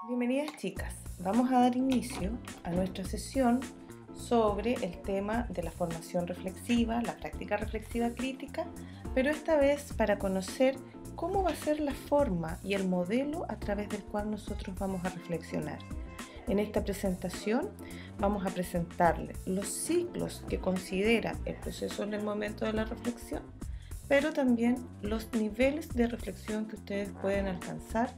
Bienvenidas chicas, vamos a dar inicio a nuestra sesión sobre el tema de la formación reflexiva, la práctica reflexiva crítica, pero esta vez para conocer cómo va a ser la forma y el modelo a través del cual nosotros vamos a reflexionar. En esta presentación vamos a presentarles los ciclos que considera el proceso en el momento de la reflexión, pero también los niveles de reflexión que ustedes pueden alcanzar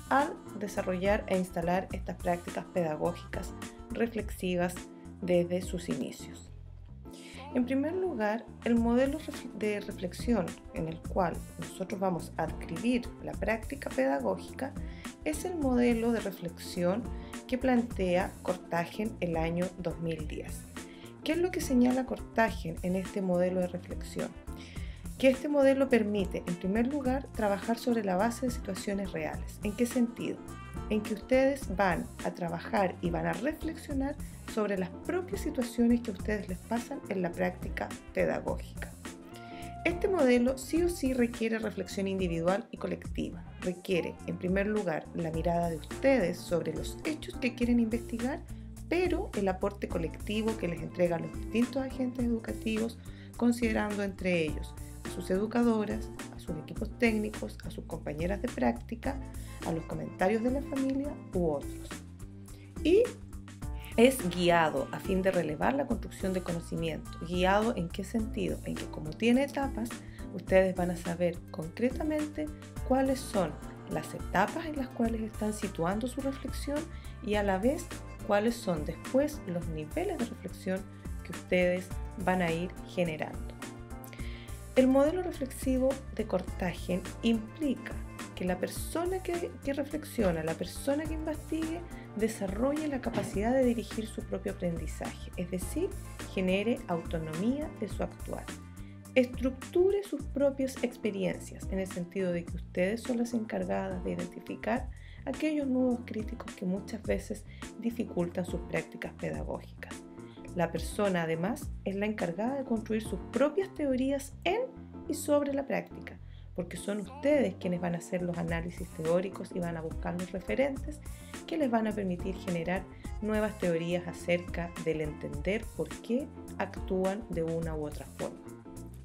al desarrollar e instalar estas prácticas pedagógicas reflexivas desde sus inicios. En primer lugar, el modelo de reflexión en el cual nosotros vamos a adscribir la práctica pedagógica es el modelo de reflexión que plantea Courtagen el año 2010. ¿Qué es lo que señala Courtagen en este modelo de reflexión? Que este modelo permite, en primer lugar, trabajar sobre la base de situaciones reales. ¿En qué sentido? En que ustedes van a trabajar y van a reflexionar sobre las propias situaciones que a ustedes les pasan en la práctica pedagógica. Este modelo sí o sí requiere reflexión individual y colectiva. Requiere, en primer lugar, la mirada de ustedes sobre los hechos que quieren investigar, pero el aporte colectivo que les entregan los distintos agentes educativos, considerando entre ellos a sus educadoras, a sus equipos técnicos, a sus compañeras de práctica, a los comentarios de la familia u otros. Y es guiado a fin de relevar la construcción de conocimiento. ¿Guiado en qué sentido? En que como tiene etapas, ustedes van a saber concretamente cuáles son las etapas en las cuales están situando su reflexión y a la vez cuáles son después los niveles de reflexión que ustedes van a ir generando. El modelo reflexivo de Courtagen implica que la persona que reflexiona, la persona que investigue, desarrolle la capacidad de dirigir su propio aprendizaje, es decir, genere autonomía de su actuar. Estructure sus propias experiencias, en el sentido de que ustedes son las encargadas de identificar aquellos nudos críticos que muchas veces dificultan sus prácticas pedagógicas. La persona, además, es la encargada de construir sus propias teorías en y sobre la práctica, porque son ustedes quienes van a hacer los análisis teóricos y van a buscar los referentes que les van a permitir generar nuevas teorías acerca del entender por qué actúan de una u otra forma.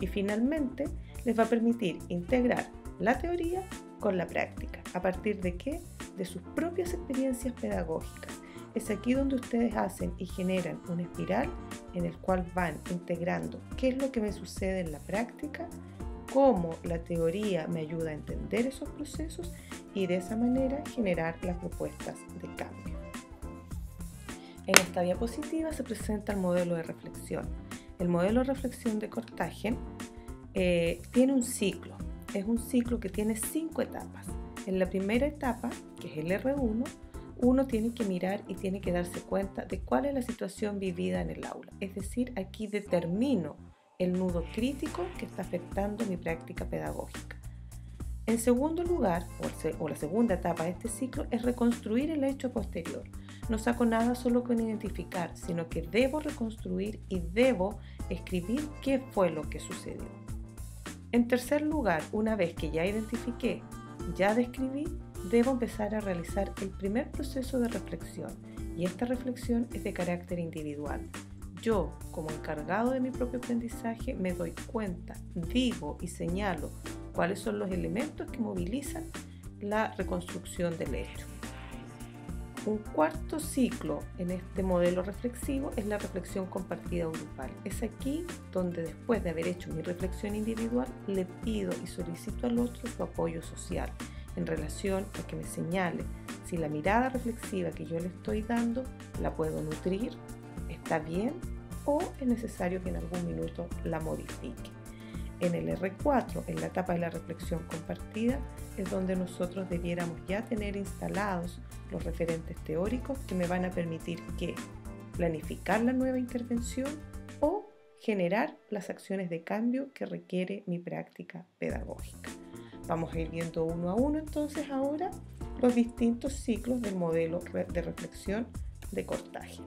Y finalmente, les va a permitir integrar la teoría con la práctica. ¿A partir de qué? De sus propias experiencias pedagógicas. Es aquí donde ustedes hacen y generan una espiral en el cual van integrando qué es lo que me sucede en la práctica, cómo la teoría me ayuda a entender esos procesos y de esa manera generar las propuestas de cambio. En esta diapositiva se presenta el modelo de reflexión. El modelo de reflexión de Courtagen tiene un ciclo. Es un ciclo que tiene 5 etapas. En la primera etapa, que es el R1, uno tiene que mirar y tiene que darse cuenta de cuál es la situación vivida en el aula. Es decir, aquí determino el nudo crítico que está afectando mi práctica pedagógica. En segundo lugar, o la segunda etapa de este ciclo, es reconstruir el hecho posterior. No saco nada solo con identificar, sino que debo reconstruir y debo escribir qué fue lo que sucedió. En tercer lugar, una vez que ya identifiqué, ya describí, debo empezar a realizar el primer proceso de reflexión, y esta reflexión es de carácter individual. Yo, como encargado de mi propio aprendizaje, me doy cuenta, digo y señalo cuáles son los elementos que movilizan la reconstrucción del hecho. Un cuarto ciclo en este modelo reflexivo es la reflexión compartida grupal. Es aquí donde, después de haber hecho mi reflexión individual, le pido y solicito al otro su apoyo social en relación a que me señale si la mirada reflexiva que yo le estoy dando la puedo nutrir, está bien o es necesario que en algún minuto la modifique. En el R4, en la etapa de la reflexión compartida, es donde nosotros debiéramos ya tener instalados los referentes teóricos que me van a permitir que planificar la nueva intervención o generar las acciones de cambio que requiere mi práctica pedagógica. Vamos a ir viendo uno a uno entonces ahora los distintos ciclos del modelo de reflexión de Courtagen.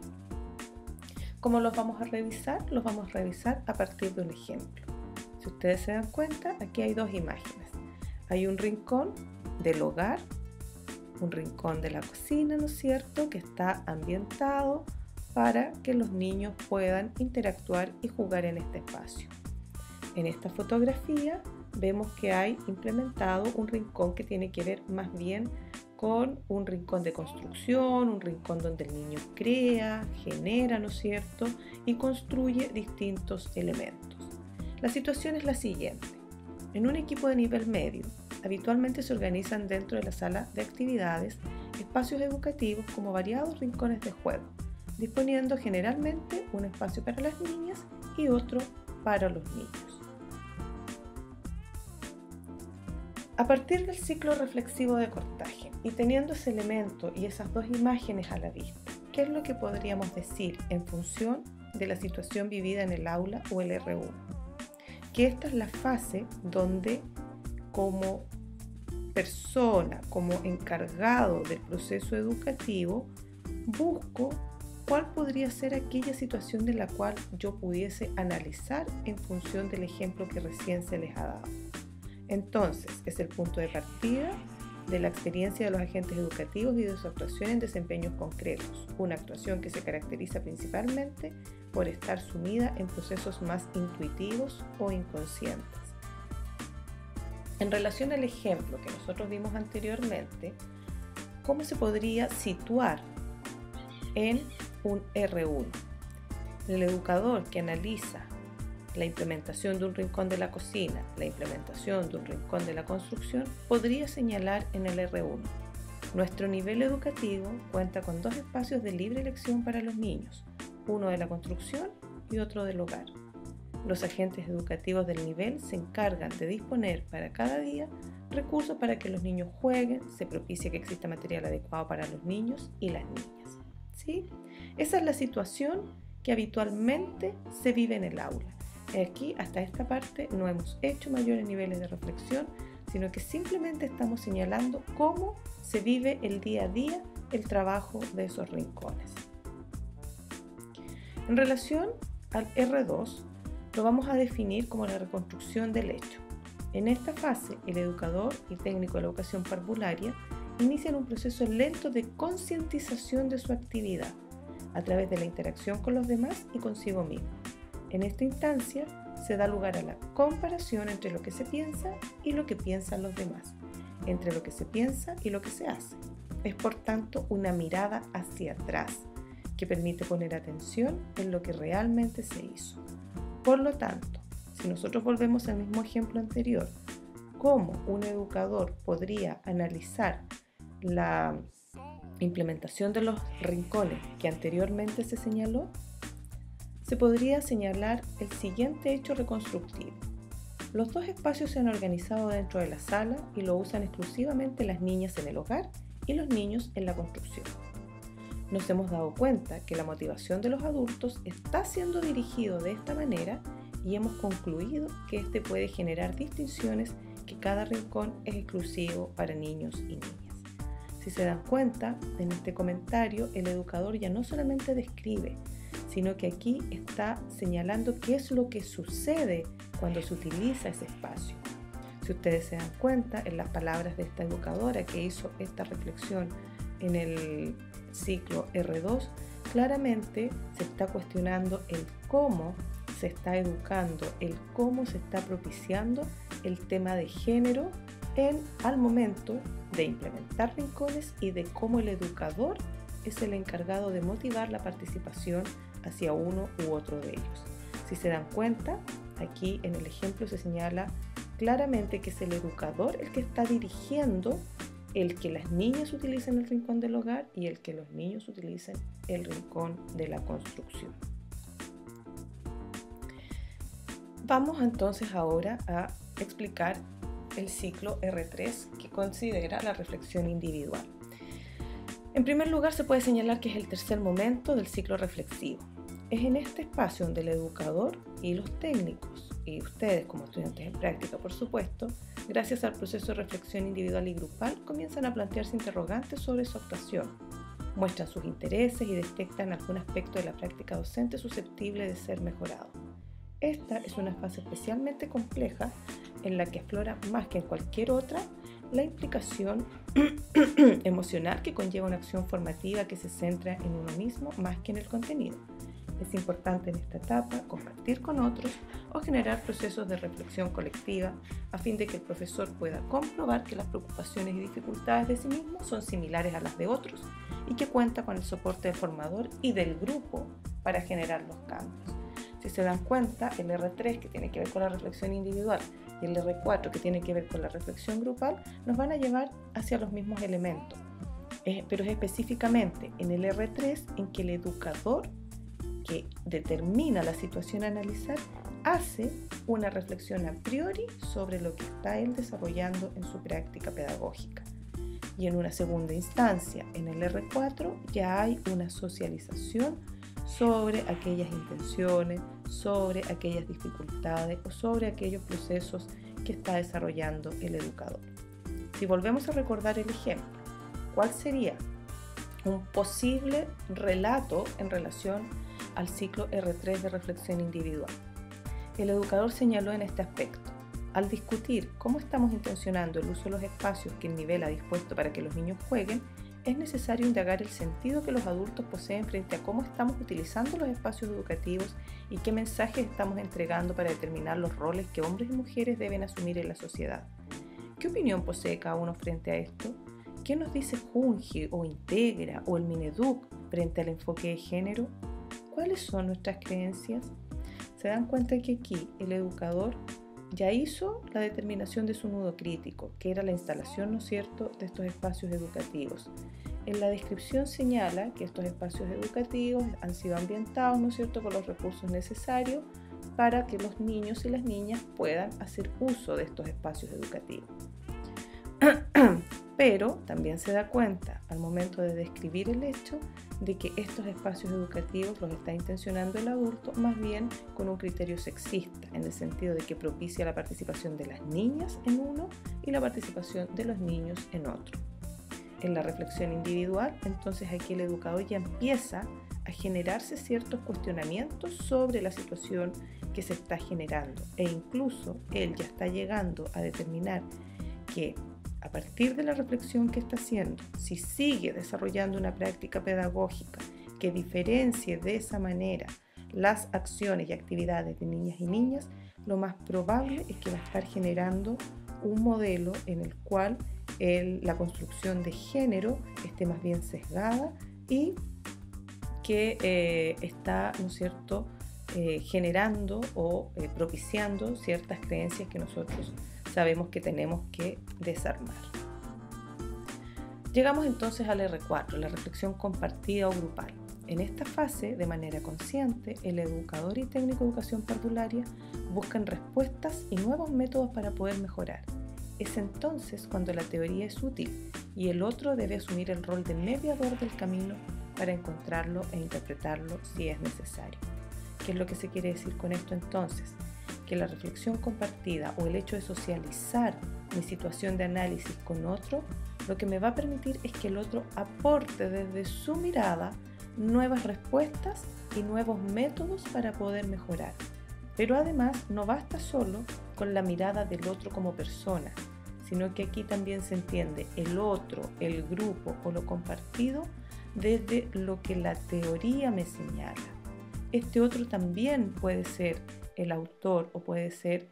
¿Cómo los vamos a revisar? Los vamos a revisar a partir de un ejemplo. Si ustedes se dan cuenta, aquí hay 2 imágenes. Hay un rincón del hogar un rincón de la cocina, ¿no es cierto?, que está ambientado para que los niños puedan interactuar y jugar en este espacio. En esta fotografía vemos que hay implementado un rincón que tiene que ver más bien con un rincón de construcción, un rincón donde el niño crea, genera, ¿no es cierto?, y construye distintos elementos. La situación es la siguiente. En un equipo de nivel medio, habitualmente se organizan dentro de la sala de actividades espacios educativos como variados rincones de juego, disponiendo generalmente un espacio para las niñas y otro para los niños. A partir del ciclo reflexivo de cortaje y teniendo ese elemento y esas dos imágenes a la vista, ¿qué es lo que podríamos decir en función de la situación vivida en el aula o el R1? Que esta es la fase donde como persona, como encargado del proceso educativo, busco cuál podría ser aquella situación de la cual yo pudiese analizar en función del ejemplo que recién se les ha dado. Entonces, es el punto de partida de la experiencia de los agentes educativos y de su actuación en desempeños concretos, una actuación que se caracteriza principalmente por estar sumida en procesos más intuitivos o inconscientes. En relación al ejemplo que nosotros vimos anteriormente, ¿cómo se podría situar en un R1? El educador que analiza la implementación de un rincón de la cocina, la implementación de un rincón de la construcción, podría señalar en el R1. Nuestro nivel educativo cuenta con dos espacios de libre elección para los niños, uno de la construcción y otro del hogar. Los agentes educativos del nivel se encargan de disponer para cada día recursos para que los niños jueguen, se propicie que exista material adecuado para los niños y las niñas. ¿Sí? Esa es la situación que habitualmente se vive en el aula. Aquí, hasta esta parte, no hemos hecho mayores niveles de reflexión, sino que simplemente estamos señalando cómo se vive el día a día el trabajo de esos rincones. En relación al R2, lo vamos a definir como la reconstrucción del hecho. En esta fase, el educador y técnico de la educación parvularia inician un proceso lento de concientización de su actividad a través de la interacción con los demás y consigo mismo. En esta instancia se da lugar a la comparación entre lo que se piensa y lo que piensan los demás, entre lo que se piensa y lo que se hace. Es por tanto una mirada hacia atrás que permite poner atención en lo que realmente se hizo. Por lo tanto, si nosotros volvemos al mismo ejemplo anterior, ¿cómo un educador podría analizar la implementación de los rincones que anteriormente se señaló? Se podría señalar el siguiente hecho reconstructivo. Los dos espacios se han organizado dentro de la sala y lo usan exclusivamente las niñas en el hogar y los niños en la construcción. Nos hemos dado cuenta que la motivación de los adultos está siendo dirigido de esta manera y hemos concluido que este puede generar distinciones, que cada rincón es exclusivo para niños y niñas. Si se dan cuenta, en este comentario el educador ya no solamente describe, sino que aquí está señalando qué es lo que sucede cuando se utiliza ese espacio. Si ustedes se dan cuenta, en las palabras de esta educadora que hizo esta reflexión en el ciclo R2, claramente se está cuestionando el cómo se está educando, el cómo se está propiciando el tema de género al momento de implementar rincones y de cómo el educador es el encargado de motivar la participación hacia uno u otro de ellos. Si se dan cuenta, aquí en el ejemplo se señala claramente que es el educador el que está dirigiendo el que las niñas utilicen el rincón del hogar y el que los niños utilicen el rincón de la construcción. Vamos entonces ahora a explicar el ciclo R3, que considera la reflexión individual. En primer lugar, se puede señalar que es el tercer momento del ciclo reflexivo. Es en este espacio donde el educador y los técnicos, y ustedes como estudiantes en práctica, por supuesto, gracias al proceso de reflexión individual y grupal, comienzan a plantearse interrogantes sobre su actuación, muestran sus intereses y detectan algún aspecto de la práctica docente susceptible de ser mejorado. Esta es una fase especialmente compleja en la que explora más que en cualquier otra la implicación emocional que conlleva una acción formativa que se centra en uno mismo más que en el contenido. Es importante en esta etapa compartir con otros o generar procesos de reflexión colectiva a fin de que el profesor pueda comprobar que las preocupaciones y dificultades de sí mismo son similares a las de otros y que cuenta con el soporte del formador y del grupo para generar los cambios. Si se dan cuenta, el R3, que tiene que ver con la reflexión individual, y el R4, que tiene que ver con la reflexión grupal, nos van a llevar hacia los mismos elementos. Pero es específicamente en el R3 en que el educador que determina la situación a analizar hace una reflexión a priori sobre lo que está él desarrollando en su práctica pedagógica. Y en una segunda instancia, en el R4, ya hay una socialización sobre aquellas intenciones, sobre aquellas dificultades o sobre aquellos procesos que está desarrollando el educador. Si volvemos a recordar el ejemplo, ¿cuál sería un posible relato en relación al ciclo R3 de reflexión individual? El educador señaló en este aspecto: al discutir cómo estamos intencionando el uso de los espacios que el nivel ha dispuesto para que los niños jueguen, es necesario indagar el sentido que los adultos poseen frente a cómo estamos utilizando los espacios educativos y qué mensajes estamos entregando para determinar los roles que hombres y mujeres deben asumir en la sociedad. ¿Qué opinión posee cada uno frente a esto? ¿Qué nos dice Junge o Integra o el Mineduc frente al enfoque de género? ¿Cuáles son nuestras creencias? Se dan cuenta que aquí el educador ya hizo la determinación de su nudo crítico, que era la instalación, ¿no es cierto?, de estos espacios educativos. En la descripción señala que estos espacios educativos han sido ambientados, ¿no es cierto?, con los recursos necesarios para que los niños y las niñas puedan hacer uso de estos espacios educativos. Pero también se da cuenta al momento de describir el hecho de que estos espacios educativos los está intencionando el adulto más bien con un criterio sexista, en el sentido de que propicia la participación de las niñas en uno y la participación de los niños en otro. En la reflexión individual, entonces aquí el educador ya empieza a generarse ciertos cuestionamientos sobre la situación que se está generando e incluso él ya está llegando a determinar que a partir de la reflexión que está haciendo, si sigue desarrollando una práctica pedagógica que diferencie de esa manera las acciones y actividades de niñas y niñas, lo más probable es que va a estar generando un modelo en el cual la construcción de género esté más bien sesgada y que está, ¿no es cierto?, generando o propiciando ciertas creencias que nosotros sabemos que tenemos que desarmar. Llegamos entonces al R4, la reflexión compartida o grupal. En esta fase, de manera consciente, el educador y técnico de educación parvularia buscan respuestas y nuevos métodos para poder mejorar. Es entonces cuando la teoría es útil y el otro debe asumir el rol de mediador del camino para encontrarlo e interpretarlo si es necesario. ¿Qué es lo que se quiere decir con esto entonces? Que la reflexión compartida o el hecho de socializar mi situación de análisis con otro, lo que me va a permitir es que el otro aporte desde su mirada nuevas respuestas y nuevos métodos para poder mejorar. Pero además no basta solo con la mirada del otro como persona, sino que aquí también se entiende el otro, el grupo o lo compartido desde lo que la teoría me señala. Este otro también puede ser el autor o puede ser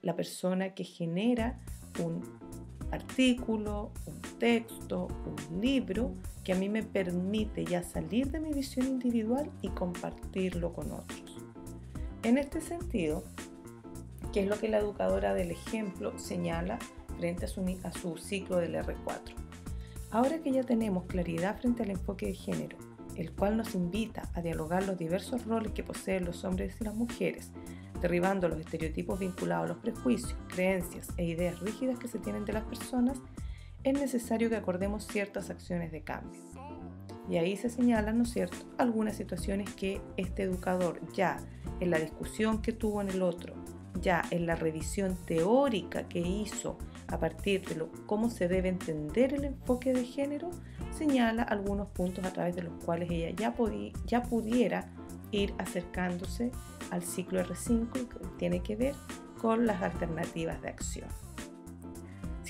la persona que genera un artículo, un texto, un libro que a mí me permite ya salir de mi visión individual y compartirlo con otros. En este sentido, ¿qué es lo que la educadora del ejemplo señala frente a su ciclo del R4? Ahora que ya tenemos claridad frente al enfoque de género, el cual nos invita a dialogar los diversos roles que poseen los hombres y las mujeres, derribando los estereotipos vinculados a los prejuicios, creencias e ideas rígidas que se tienen de las personas, es necesario que acordemos ciertas acciones de cambio. Y ahí se señalan, ¿no es cierto?, algunas situaciones que este educador ya en la discusión que tuvo en el otro, ya en la revisión teórica que hizo a partir de cómo se debe entender el enfoque de género, señala algunos puntos a través de los cuales ella ya pudiera ir acercándose al ciclo R5 que tiene que ver con las alternativas de acción.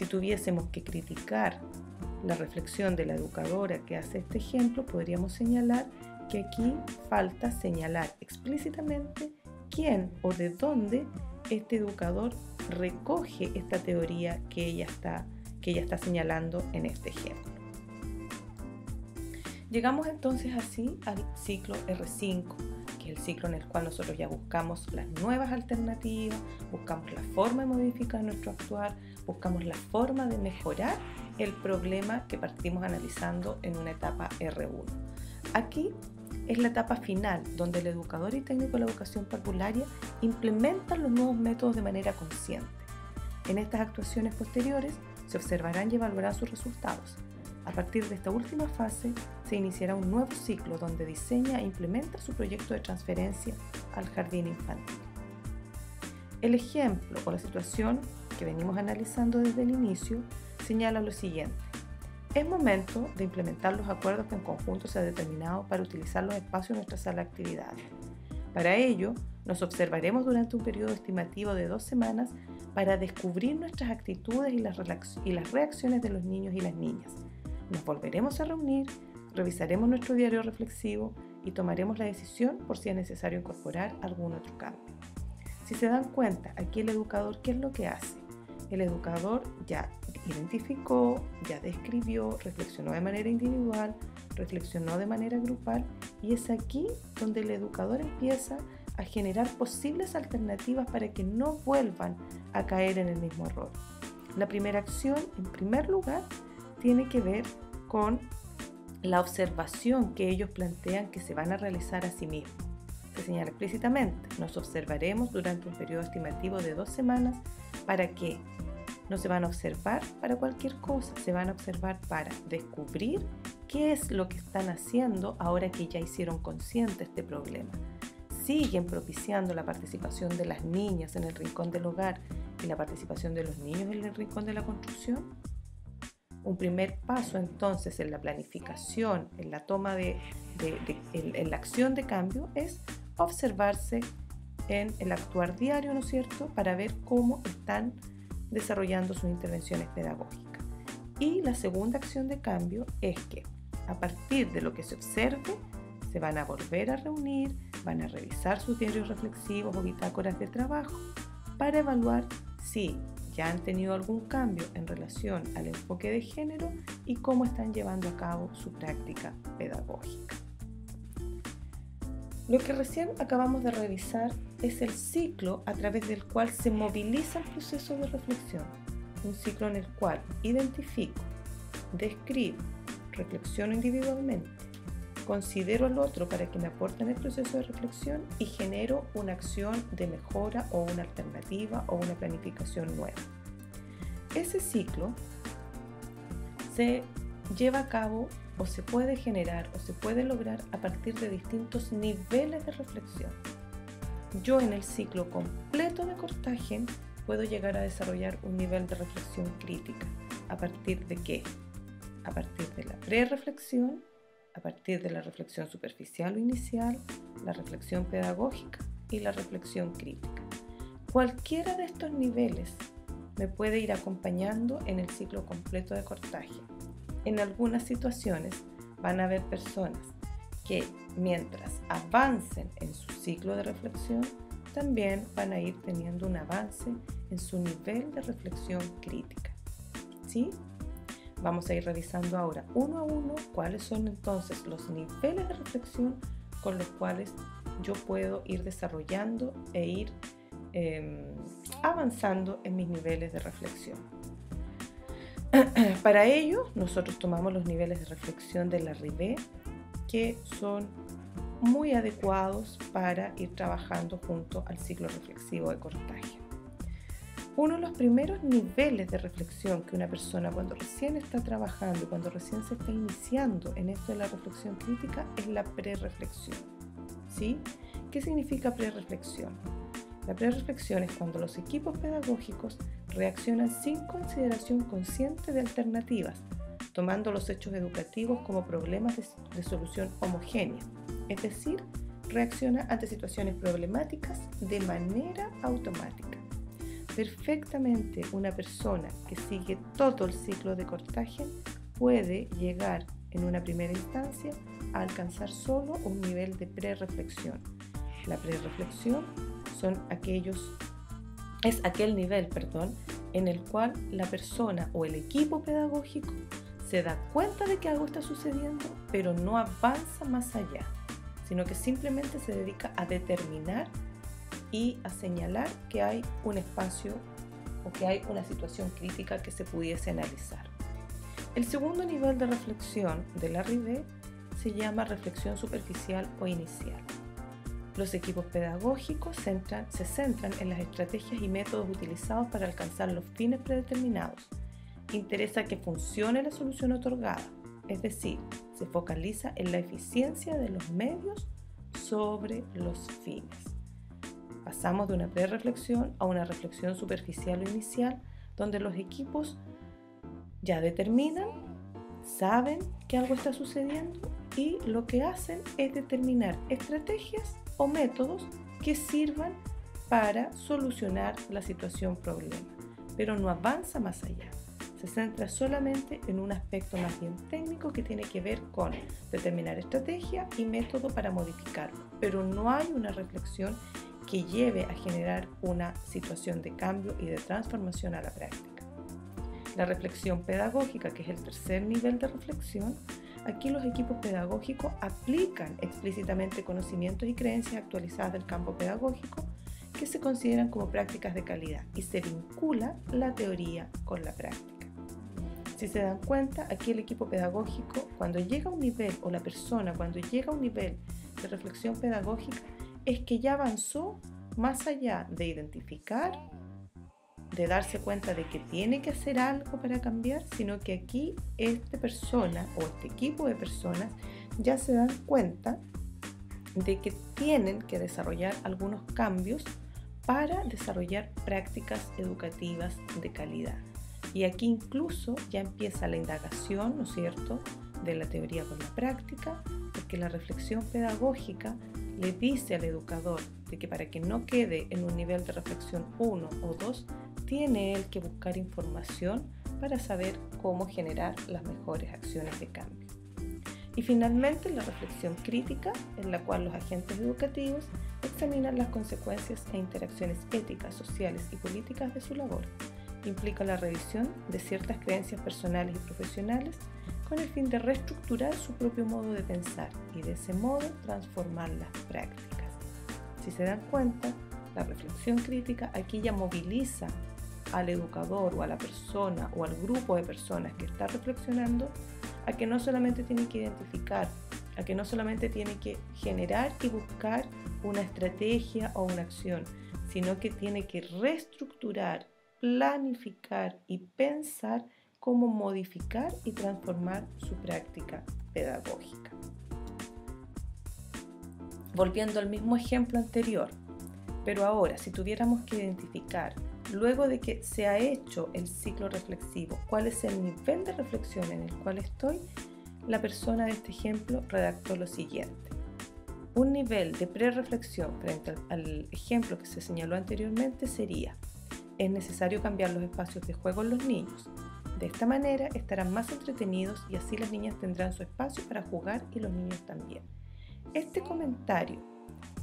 Si tuviésemos que criticar la reflexión de la educadora que hace este ejemplo, podríamos señalar que aquí falta señalar explícitamente quién o de dónde este educador recoge esta teoría que ella está señalando en este ejemplo. Llegamos entonces así al ciclo R5, que es el ciclo en el cual nosotros ya buscamos las nuevas alternativas, buscamos la forma de modificar nuestro actuar, buscamos la forma de mejorar el problema que partimos analizando en una etapa R1. Aquí es la etapa final, donde el educador y técnico de la educación parvularia implementan los nuevos métodos de manera consciente. En estas actuaciones posteriores se observarán y evaluarán sus resultados. A partir de esta última fase se iniciará un nuevo ciclo donde diseña e implementa su proyecto de transferencia al jardín infantil. El ejemplo o la situación que venimos analizando desde el inicio señala lo siguiente. Es momento de implementar los acuerdos que en conjunto se ha determinado para utilizar los espacios de nuestra sala de actividades. Para ello, nos observaremos durante un periodo estimativo de 2 semanas para descubrir nuestras actitudes y las reacciones de los niños y las niñas. Nos volveremos a reunir, revisaremos nuestro diario reflexivo y tomaremos la decisión por si es necesario incorporar algún otro cambio. Si se dan cuenta, aquí el educador, ¿qué es lo que hace? El educador ya identificó, ya describió, reflexionó de manera individual, reflexionó de manera grupal, y es aquí donde el educador empieza a generar posibles alternativas para que no vuelvan a caer en el mismo error. La primera acción, en primer lugar, tiene que ver con la observación que ellos plantean que se van a realizar a sí mismos. Se señala explícitamente, nos observaremos durante un periodo estimativo de 2 semanas. ¿Para qué? No se van a observar para cualquier cosa, se van a observar para descubrir qué es lo que están haciendo ahora que ya hicieron consciente este problema. Siguen propiciando la participación de las niñas en el rincón del hogar y la participación de los niños en el rincón de la construcción. Un primer paso entonces en la planificación, en la toma en la acción de cambio es observarse en el actuar diario, ¿no es cierto?, para ver cómo están desarrollando sus intervenciones pedagógicas. Y la segunda acción de cambio es que a partir de lo que se observe, se van a volver a reunir, van a revisar sus diarios reflexivos o bitácoras de trabajo para evaluar si ya han tenido algún cambio en relación al enfoque de género y cómo están llevando a cabo su práctica pedagógica. Lo que recién acabamos de revisar es el ciclo a través del cual se moviliza el proceso de reflexión, un ciclo en el cual identifico, describo, reflexiono individualmente, considero al otro para que me aporte en el proceso de reflexión y genero una acción de mejora o una alternativa o una planificación nueva. Ese ciclo se lleva a cabo o se puede generar o se puede lograr a partir de distintos niveles de reflexión. Yo en el ciclo completo de Courtagen puedo llegar a desarrollar un nivel de reflexión crítica. ¿A partir de qué? A partir de la prereflexión, a partir de la reflexión superficial o inicial, la reflexión pedagógica y la reflexión crítica. Cualquiera de estos niveles me puede ir acompañando en el ciclo completo de Courtagen. En algunas situaciones van a haber personas que mientras avancen en su ciclo de reflexión, también van a ir teniendo un avance en su nivel de reflexión crítica. ¿Sí? Vamos a ir revisando ahora uno a uno cuáles son entonces los niveles de reflexión con los cuales yo puedo ir desarrollando e ir avanzando en mis niveles de reflexión. Para ello, nosotros tomamos los niveles de reflexión de Larrivée, que son muy adecuados para ir trabajando junto al ciclo reflexivo de Courtagen. Uno de los primeros niveles de reflexión que una persona cuando recién está trabajando, cuando recién se está iniciando en esto de la reflexión crítica, es la prereflexión. ¿Sí? ¿Qué significa prereflexión? La prereflexión es cuando los equipos pedagógicos reaccionan sin consideración consciente de alternativas, tomando los hechos educativos como problemas de solución homogénea, es decir, reacciona ante situaciones problemáticas de manera automática. Perfectamente una persona que sigue todo el ciclo de Courtagen puede llegar en una primera instancia a alcanzar solo un nivel de prereflexión. La prereflexión es aquel nivel, en el cual la persona o el equipo pedagógico se da cuenta de que algo está sucediendo, pero no avanza más allá, sino que simplemente se dedica a determinar y a señalar que hay un espacio o que hay una situación crítica que se pudiese analizar. El segundo nivel de reflexión de la Rivet se llama reflexión superficial o inicial. Los equipos pedagógicos se centran en las estrategias y métodos utilizados para alcanzar los fines predeterminados. Interesa que funcione la solución otorgada, es decir, se focaliza en la eficiencia de los medios sobre los fines. Pasamos de una prereflexión a una reflexión superficial o inicial, donde los equipos ya determinan, saben que algo está sucediendo y lo que hacen es determinar estrategias o métodos que sirvan para solucionar la situación problema, pero no avanza más allá. Se centra solamente en un aspecto más bien técnico que tiene que ver con determinar estrategia y método para modificarlo, pero no hay una reflexión que lleve a generar una situación de cambio y de transformación a la práctica. La reflexión pedagógica, que es el tercer nivel de reflexión, aquí los equipos pedagógicos aplican explícitamente conocimientos y creencias actualizadas del campo pedagógico que se consideran como prácticas de calidad y se vincula la teoría con la práctica. Si se dan cuenta, aquí el equipo pedagógico, cuando llega a un nivel, o la persona cuando llega a un nivel de reflexión pedagógica, es que ya avanzó más allá de identificar, de darse cuenta de que tiene que hacer algo para cambiar, sino que aquí esta persona o este equipo de personas ya se dan cuenta de que tienen que desarrollar algunos cambios para desarrollar prácticas educativas de calidad. Y aquí incluso ya empieza la indagación, ¿no es cierto?, de la teoría con la práctica, porque la reflexión pedagógica le dice al educador de que para que no quede en un nivel de reflexión 1 o 2, tiene él que buscar información para saber cómo generar las mejores acciones de cambio. Y finalmente la reflexión crítica, en la cual los agentes educativos examinan las consecuencias e interacciones éticas, sociales y políticas de su labor. Implica la revisión de ciertas creencias personales y profesionales con el fin de reestructurar su propio modo de pensar y de ese modo transformar las prácticas. Si se dan cuenta, la reflexión crítica aquí ya moviliza al educador o a la persona o al grupo de personas que está reflexionando a que no solamente tiene que identificar, a que no solamente tiene que generar y buscar una estrategia o una acción, sino que tiene que reestructurar, planificar y pensar cómo modificar y transformar su práctica pedagógica. Volviendo al mismo ejemplo anterior, pero ahora si tuviéramos que identificar, luego de que se ha hecho el ciclo reflexivo, cuál es el nivel de reflexión en el cual estoy, la persona de este ejemplo redactó lo siguiente. Un nivel de prereflexión frente al ejemplo que se señaló anteriormente sería: es necesario cambiar los espacios de juego en los niños. De esta manera estarán más entretenidos y así las niñas tendrán su espacio para jugar y los niños también. Este comentario,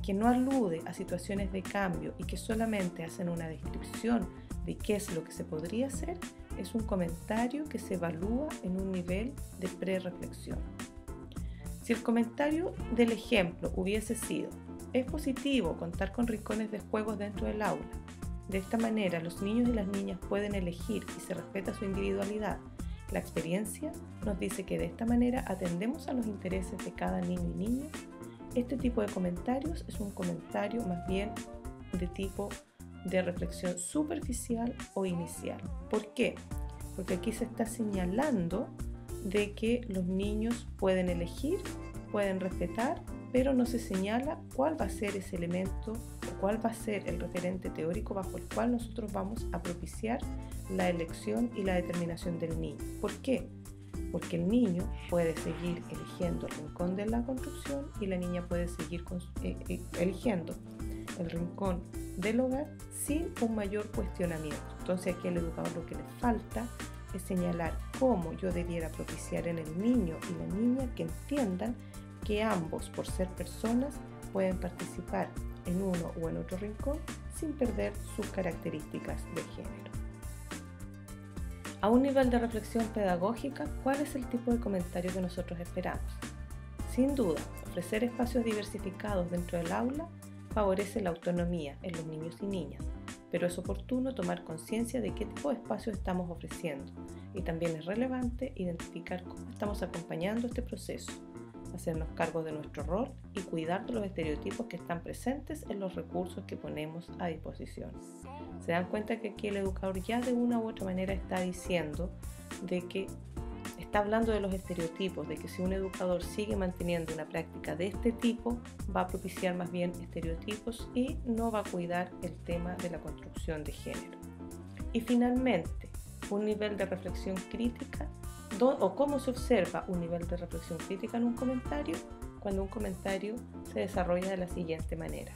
que no alude a situaciones de cambio y que solamente hacen una descripción de qué es lo que se podría hacer, es un comentario que se evalúa en un nivel de prereflexión. Si el comentario del ejemplo hubiese sido: es positivo contar con rincones de juegos dentro del aula. De esta manera, los niños y las niñas pueden elegir y se respeta su individualidad. La experiencia nos dice que de esta manera atendemos a los intereses de cada niño y niña. Este tipo de comentarios es un comentario más bien de tipo de reflexión superficial o inicial. ¿Por qué? Porque aquí se está señalando de que los niños pueden elegir, pueden respetar, pero no se señala cuál va a ser ese elemento o cuál va a ser el referente teórico bajo el cual nosotros vamos a propiciar la elección y la determinación del niño. ¿Por qué? Porque el niño puede seguir eligiendo el rincón de la construcción y la niña puede seguir eligiendo el rincón del hogar sin un mayor cuestionamiento. Entonces aquí al educador lo que le falta es señalar cómo yo debiera propiciar en el niño y la niña que entiendan que ambos, por ser personas, pueden participar en uno o en otro rincón sin perder sus características de género. A un nivel de reflexión pedagógica, ¿cuál es el tipo de comentario que nosotros esperamos? Sin duda, ofrecer espacios diversificados dentro del aula favorece la autonomía en los niños y niñas, pero es oportuno tomar conciencia de qué tipo de espacios estamos ofreciendo y también es relevante identificar cómo estamos acompañando este proceso, hacernos cargo de nuestro rol y cuidar de los estereotipos que están presentes en los recursos que ponemos a disposición. Se dan cuenta que aquí el educador ya de una u otra manera está diciendo de que está hablando de los estereotipos, de que si un educador sigue manteniendo una práctica de este tipo, va a propiciar más bien estereotipos y no va a cuidar el tema de la construcción de género. Y finalmente, un nivel de reflexión crítica, o cómo se observa un nivel de reflexión crítica en un comentario, cuando un comentario se desarrolla de la siguiente manera.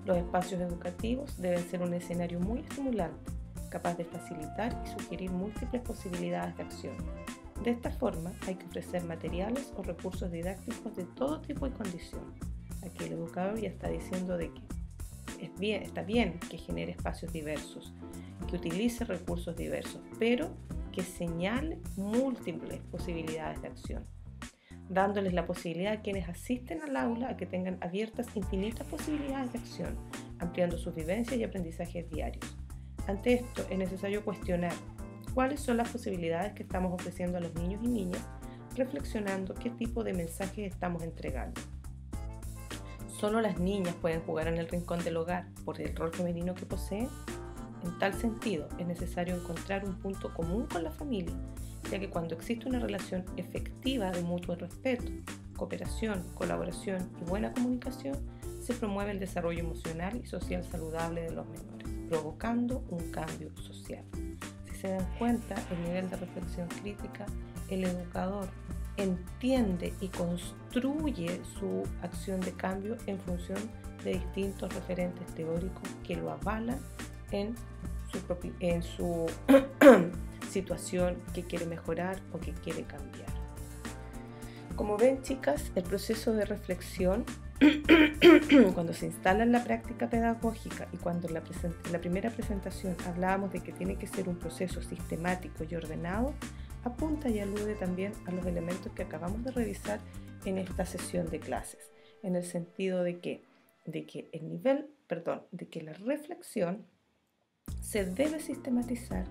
Los espacios educativos deben ser un escenario muy estimulante, capaz de facilitar y sugerir múltiples posibilidades de acción. De esta forma, hay que ofrecer materiales o recursos didácticos de todo tipo y condición. Aquí el educador ya está diciendo de que está bien que genere espacios diversos, que utilice recursos diversos, pero que señale múltiples posibilidades de acción, dándoles la posibilidad a quienes asisten al aula a que tengan abiertas infinitas posibilidades de acción, ampliando sus vivencias y aprendizajes diarios. Ante esto, es necesario cuestionar cuáles son las posibilidades que estamos ofreciendo a los niños y niñas, reflexionando qué tipo de mensajes estamos entregando. ¿Solo las niñas pueden jugar en el rincón del hogar por el rol femenino que poseen? En tal sentido, es necesario encontrar un punto común con la familia, ya que cuando existe una relación efectiva de mutuo respeto, cooperación, colaboración y buena comunicación, se promueve el desarrollo emocional y social saludable de los menores, provocando un cambio social. Si se dan cuenta, el nivel de reflexión crítica, el educador entiende y construye su acción de cambio en función de distintos referentes teóricos que lo avalan en su situación que quiere mejorar o que quiere cambiar. Como ven, chicas, el proceso de reflexión cuando se instala en la práctica pedagógica y cuando en la primera presentación hablábamos de que tiene que ser un proceso sistemático y ordenado, apunta y alude también a los elementos que acabamos de revisar en esta sesión de clases, en el sentido de que la reflexión se debe sistematizar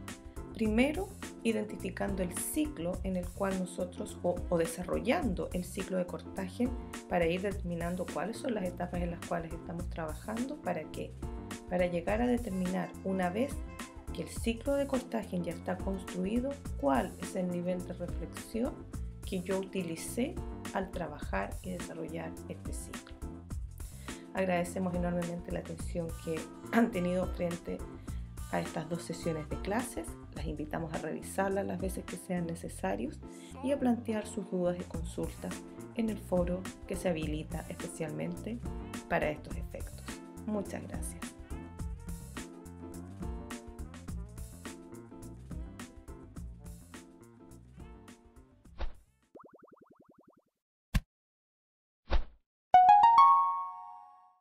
primero identificando el ciclo en el cual nosotros o desarrollando el ciclo de cortaje para ir determinando cuáles son las etapas en las cuales estamos trabajando. ¿Para qué? Para llegar a determinar, una vez que el ciclo de cortaje ya está construido, cuál es el nivel de reflexión que yo utilicé al trabajar y desarrollar este ciclo. Agradecemos enormemente la atención que han tenido frente a estas 2 sesiones de clases. Las invitamos a revisarlas las veces que sean necesarios y a plantear sus dudas y consultas en el foro que se habilita especialmente para estos efectos. Muchas gracias.